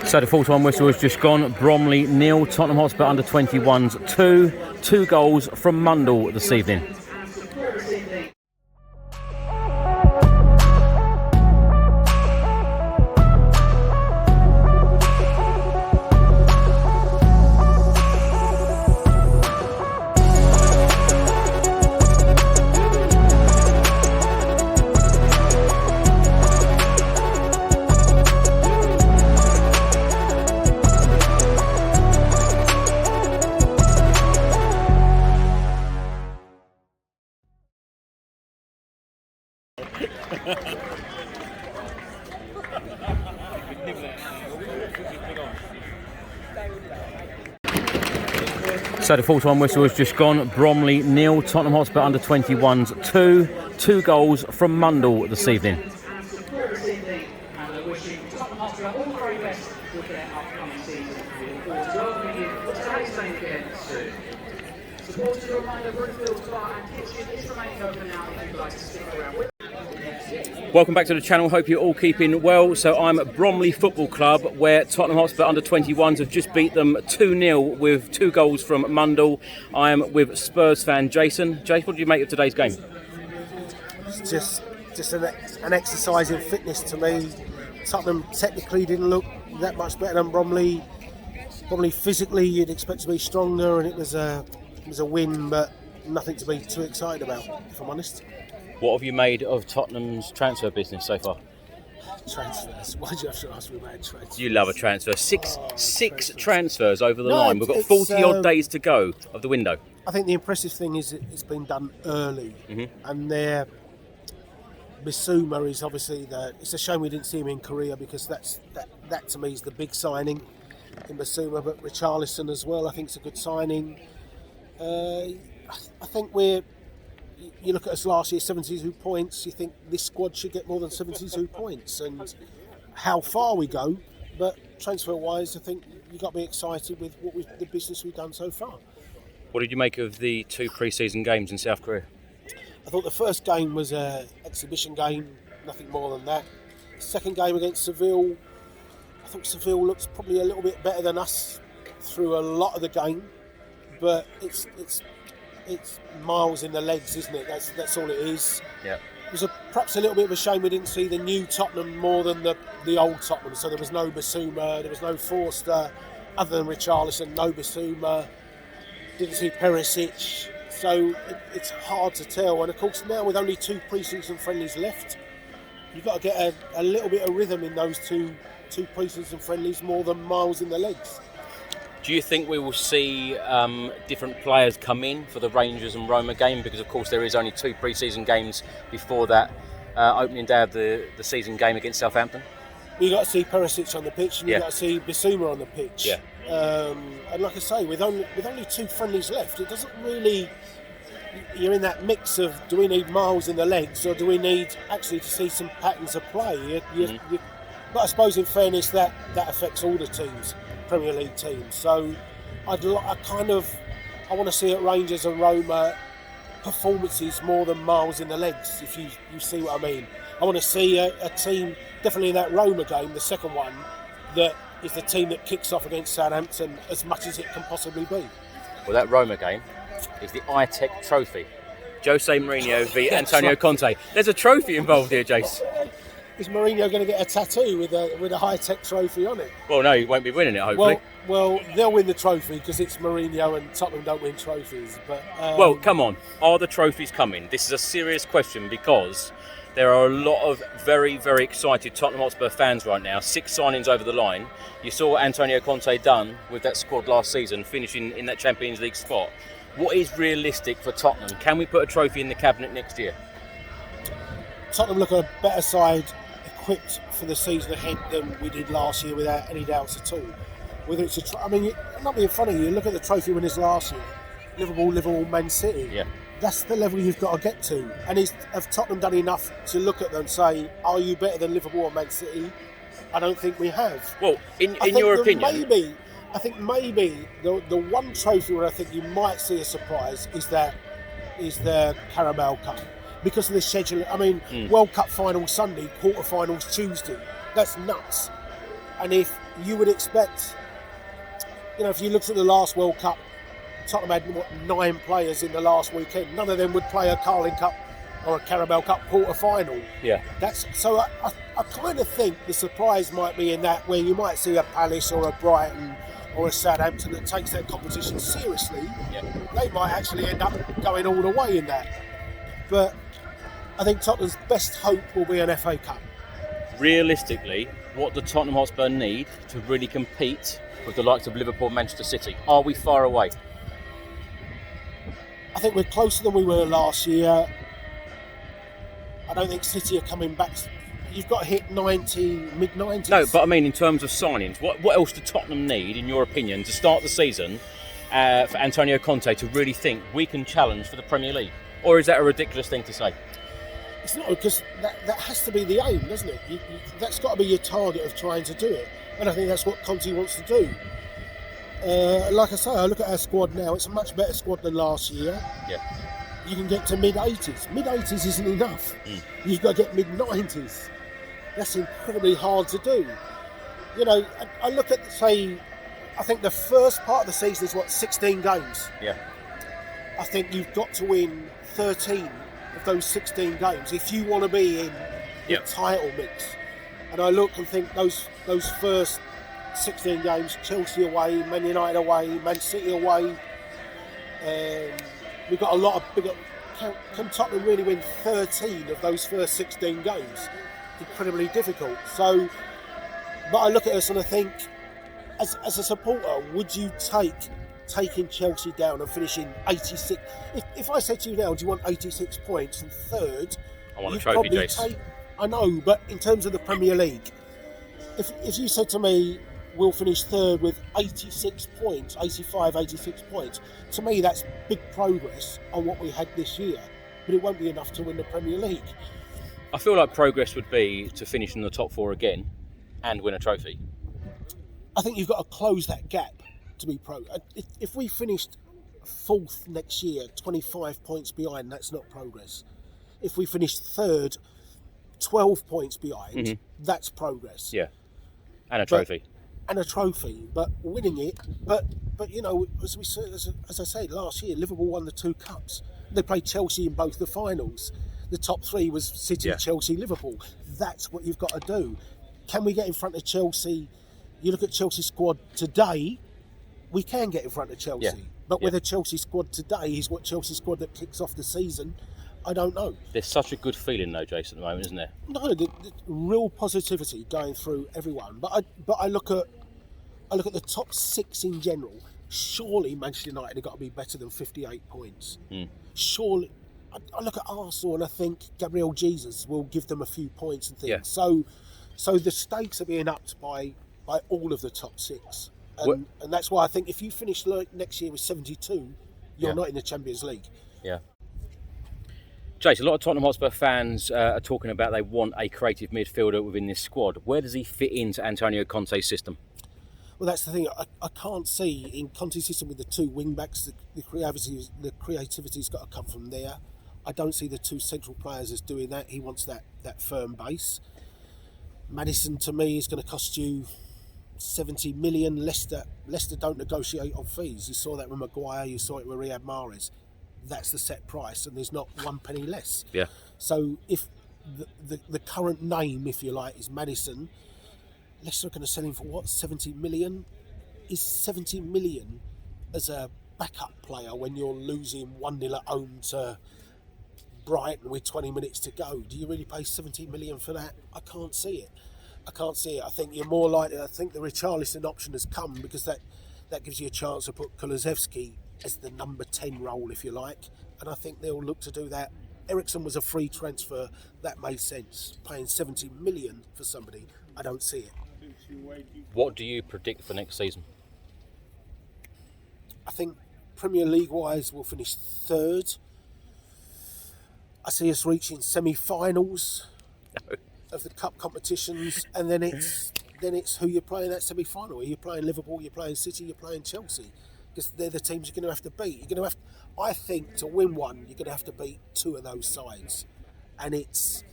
So the 4-1 whistle has just gone. Bromley 0, Tottenham Hotspur under 21s 2. 2 goals from Mundell this evening. So the 4-1 whistle has just gone. Bromley 0, Tottenham Hotspur under 21s 2. 2 goals from Mundell this evening. Welcome back to the channel, hope you're all keeping well. So I'm at Bromley Football Club, where Tottenham Hotspur under 21s have just beat them 2-0 with 2 goals from Mundell. I am with Spurs fan Jason. Jason, what did you make of today's game? It's just an exercise in fitness to me. Tottenham technically didn't look that much better than Bromley. Probably physically you'd expect to be stronger, and it was a win, but nothing to be too excited about, if I'm honest. What have you made of Tottenham's transfer business so far? Transfers? Why do you have to ask me about transfers? You love a transfer. Six transfers over the line. We've got 40 odd days to go of the window. I think the impressive thing is it's been done early, and their Bissouma is obviously it's a shame we didn't see him in Korea, because that to me is the big signing in Bissouma. But Richarlison as well, I think it's a good signing. I think you look at us last year, 72 points, you think this squad should get more than 72 points, and how far we go. But transfer-wise, I think you've got to be excited with the business we've done so far. What did you make of the 2 pre-season games in South Korea? I thought the first game was an exhibition game, nothing more than that. The second game against Seville, I thought Seville looks probably a little bit better than us through a lot of the game, but it's miles in the legs, isn't it? That's all it is. Yeah. It was perhaps a little bit of a shame we didn't see the new Tottenham more than the old Tottenham. So there was no Bissouma, there was no Forster, other than Richarlison, no Bissouma. Didn't see Perisic. So it's hard to tell. And of course now with only 2 pre-season friendlies left, you've got to get a little bit of rhythm in those two pre-season friendlies more than miles in the legs. Do you think we will see different players come in for the Rangers and Roma game? Because of course there is only 2 pre-season games before that opening day of the season game against Southampton. You've got to see Perisic on the pitch, and yeah. You've got to see Bissouma on the pitch. Yeah. And like I say, with only 2 friendlies left, it doesn't really. You're in that mix of, do we need miles in the legs, or do we need actually to see some patterns of play? But I suppose in fairness that affects all the teams, Premier League teams. So I want to see at Rangers and Roma performances more than miles in the legs, if you see what I mean. I want to see a team, definitely in that Roma game, the second one, that is the team that kicks off against Southampton as much as it can possibly be. Well, that Roma game is the ITEC Trophy. Jose Mourinho v Antonio Conte. There's a trophy involved here, Jace. Is Mourinho going to get a tattoo with a high-tech trophy on it? Well, no, he won't be winning it, hopefully. Well, they'll win the trophy because it's Mourinho, and Tottenham don't win trophies. But well, come on. Are the trophies coming? This is a serious question, because there are a lot of very, very excited Tottenham Hotspur fans right now. 6 signings over the line. You saw what Antonio Conte done with that squad last season, finishing in that Champions League spot. What is realistic for Tottenham? Can we put a trophy in the cabinet next year? Tottenham look a better side, equipped for the season ahead than we did last year, without any doubts at all. Whether it's I'm not being funny. You look at the trophy winners last year: Liverpool, Man City. Yeah. That's the level you've got to get to. And have Tottenham done enough to look at them and say, "Are you better than Liverpool or Man City?" I don't think we have. Well, in your opinion, I think maybe the one trophy where I think you might see a surprise is the Carabao Cup. Because of the schedule. World Cup final Sunday, quarterfinals Tuesday. That's nuts. And if you would expect, if you looked at the last World Cup, Tottenham had 9 players in the last weekend. None of them would play a Cowlin Cup or a Carabao Cup quarter-final. Yeah. So I kind of think the surprise might be in that, where you might see a Palace or a Brighton or a Southampton that takes their competition seriously. Yeah. They might actually end up going all the way in that. But I think Tottenham's best hope will be an FA Cup. Realistically, what do Tottenham Hotspur need to really compete with the likes of Liverpool, Manchester City? Are we far away? I think we're closer than we were last year. I don't think City are coming back. You've got to hit 90, mid-90s. No, but I mean in terms of signings, what else do Tottenham need, in your opinion, to start the season for Antonio Conte to really think we can challenge for the Premier League? Or is that a ridiculous thing to say? It's not, because that has to be the aim, doesn't it? That's got to be your target of trying to do it. And I think that's what Conte wants to do. Like I say, I look at our squad now, it's a much better squad than last year. Yeah. You can get to mid-80s. Mid-80s isn't enough. You've got to get mid-90s. That's incredibly hard to do. I look at, say, I think the first part of the season is 16 games. Yeah. I think you've got to win 13 of those 16 games if you want to be in the title mix. And I look and think those first 16 games, Chelsea away, Man United away, Man City away, we've got a lot of bigger. Can Tottenham really win 13 of those first 16 games? Incredibly difficult. So, but I look at us and I think, as a supporter, would you taking Chelsea down and finishing 86? If I said to you now, do you want 86 points and third? I want a trophy, Jace. I know, but in terms of the Premier League, if you said to me, we'll finish third with 86 points, 85, 86 points, to me that's big progress on what we had this year, but it won't be enough to win the Premier League. I feel like progress would be to finish in the top 4 again and win a trophy. I think you've got to close that gap to be If we finished 4th next year, 25 points behind, that's not progress. If we finished 3rd, 12 points behind, that's progress. Yeah, and a trophy. But winning it. But as I said last year, Liverpool won the 2 cups. They played Chelsea in both the finals. The top 3 was City, Chelsea, Liverpool. That's what you've got to do. Can we get in front of Chelsea? You look at Chelsea's squad today, we can get in front of Chelsea. Yeah. But whether Chelsea's squad today is what Chelsea's squad that kicks off the season, I don't know. There's such a good feeling though, Jason, at the moment, isn't there? No, the real positivity going through everyone. But I look at the top 6 in general. Surely Manchester United have got to be better than 58 points. Surely. I look at Arsenal and I think Gabriel Jesus will give them a few points and things. Yeah. So the stakes are being upped by all of the top 6. And that's why I think if you finish next year with 72, you're not in the Champions League. Yeah. Jace, a lot of Tottenham Hotspur fans are talking about they want a creative midfielder within this squad. Where does he fit into Antonio Conte's system? Well, that's the thing. I can't see in Conte's system with the 2 wing backs, the creativity's got to come from there. I don't see the 2 central players as doing that. He wants that firm base. Maddison, to me, is going to cost you 70 million. Leicester don't negotiate on fees. You saw that with Maguire, you saw it with Riyad Mahrez. That's the set price, and there's not 1 penny less. Yeah. So if the current name, if you like, is Maddison, Leicester are going to sell him for 70 million? Is 70 million as a backup player when you're losing 1-0 at home to Brighton with 20 minutes to go? Do you really pay 70 million for that? I can't see it. I think you're more likely. I think the Richarlison option has come because that gives you a chance to put Kulusevski as the number 10 role, if you like, and I think they'll look to do that. Ericsson was a free transfer. That made sense. Paying 70 million for somebody, I don't see it. What do you predict for next season? I think Premier League-wise, we'll finish 3rd. I see us reaching semi-finals of the cup competitions, and then it's who you're playing that semi-final. Are you playing Liverpool? You're playing City? You're playing Chelsea? Because they're the teams you're going to have to beat. I think to win one, you're going to have to beat 2 of those sides, and is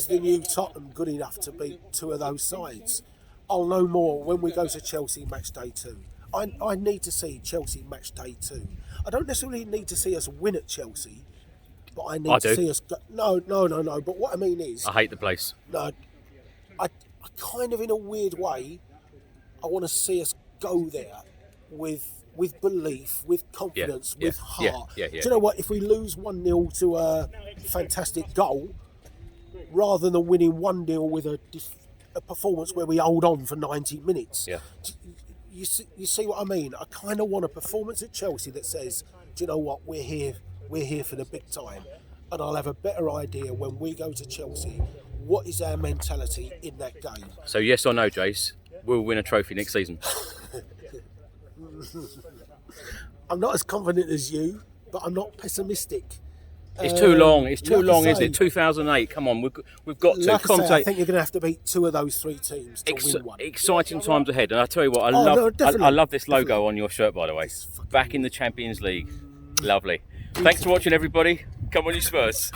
the new Tottenham good enough to beat 2 of those sides? I'll know more when we go to Chelsea match day 2. I need to see Chelsea match day 2. I don't necessarily need to see us win at Chelsea, but I need to see us go. No. But what I mean is, I hate the place. No, I kind of, in a weird way, I want to see us go there with belief, with confidence, with heart. Yeah. Do you know what? If we lose 1-0 to a fantastic goal, rather than winning 1-0 with a performance where we hold on for 90 minutes. Yeah. You see what I mean? I kind of want a performance at Chelsea that says, do you know what, we're here for the big time. And I'll have a better idea when we go to Chelsea, what is our mentality in that game. So yes or no, Jace, we'll win a trophy next season? I'm not as confident as you, but I'm not pessimistic. It's too long. It's too like long, I isn't say, it? 2008. Come on, we've got to. Like I think you're going to have to beat 2 of those 3 teams to win one. Exciting times ahead, and I tell you what, I love this logo on your shirt, by the way. Back in the Champions League, lovely. Thanks for watching, everybody. Come on, you Spurs.